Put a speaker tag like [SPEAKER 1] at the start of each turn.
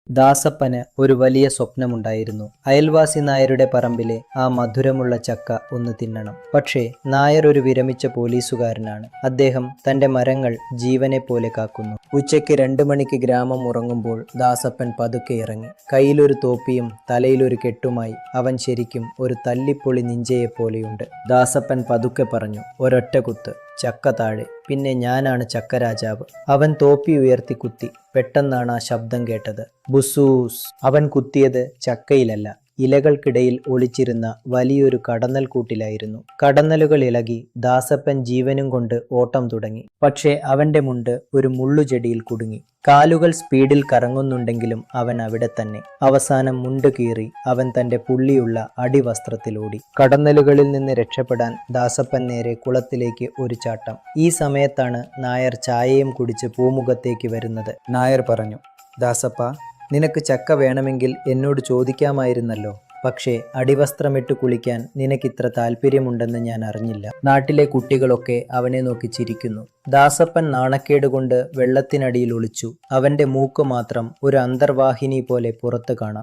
[SPEAKER 1] ദാസപ്പന് ഒരു വലിയ സ്വപ്നമുണ്ടായിരുന്നു. അയൽവാസി നായരുടെ പറമ്പിലെ ആ മധുരമുള്ള ചക്ക ഒന്ന് തിന്നണം. പക്ഷേ നായർ ഒരു വിരമിച്ച പോലീസുകാരനാണ്. അദ്ദേഹം തന്റെ മരങ്ങൾ ജീവനെ പോലെ കാക്കുന്നു. ഉച്ചയ്ക്ക് 2 മണിക്ക് ഗ്രാമം ഉറങ്ങുമ്പോൾ ദാസപ്പൻ പതുക്കെ ഇറങ്ങി. കയ്യിലൊരു തോപ്പിയും തലയിലൊരു കെട്ടുമായി അവൻ ശരിക്കും ഒരു തല്ലിപ്പൊളി നിഞ്ചയെപ്പോലെയുണ്ട്. ദാസപ്പൻ പതുക്കെ പറഞ്ഞു, ഒരൊറ്റ കുത്ത്, ചക്ക താഴെ, പിന്നെ ഞാനാണ് ചക്കരാജാവ്. അവൻ തോപ്പി ഉയർത്തി കുത്തി. പെട്ടെന്നാണ് ആ ശബ്ദം കേട്ടത്. ബുസൂസ്. അവൻ കുത്തിയത് ചക്കയിലല്ല, ഇലകൾക്കിടയിൽ ഒളിച്ചിരുന്ന വലിയൊരു കടന്നൽ കൂട്ടിലായിരുന്നു. കടന്നലുകൾ ഇളകി. ദാസപ്പൻ ജീവനും കൊണ്ട് ഓട്ടം തുടങ്ങി. പക്ഷേ അവന്റെ മുണ്ട് ഒരു മുള്ളുചെടിയിൽ കുടുങ്ങി. കാലുകൾ സ്പീഡിൽ കറങ്ങുന്നുണ്ടെങ്കിലും അവൻ അവിടെ തന്നെ. അവസാനം മുണ്ട് കീറി അവൻ തന്റെ പുള്ളിയുള്ള അടിവസ്ത്രത്തിലോടി. കടന്നലുകളിൽ നിന്ന് രക്ഷപ്പെടാൻ ദാസപ്പൻ നേരെ കുളത്തിലേക്ക് ഒരു ചാട്ടം. ഈ സമയത്താണ് നായർ ചായയും കുടിച്ച് പൂമുഖത്തേക്ക് വരുന്നത്. നായർ പറഞ്ഞു, ദാസപ്പ, നിനക്ക് ചക്ക വേണമെങ്കിൽ എന്നോട് ചോദിക്കാമായിരുന്നല്ലോ. പക്ഷേ അടിവസ്ത്രമിട്ട് കുളിക്കാൻ നിനക്കിത്ര താല്പര്യമുണ്ടെന്ന് ഞാൻ അറിഞ്ഞില്ല. നാട്ടിലെ കുട്ടികളൊക്കെ അവനെ നോക്കി ചിരിക്കുന്നു. ദാസപ്പൻ നാണക്കേട് കൊണ്ട് വെള്ളത്തിനടിയിൽ ഒളിച്ചു. അവന്റെ മൂക്ക് മാത്രം ഒരു അന്തർവാഹിനി പോലെ പുറത്തു കാണാം.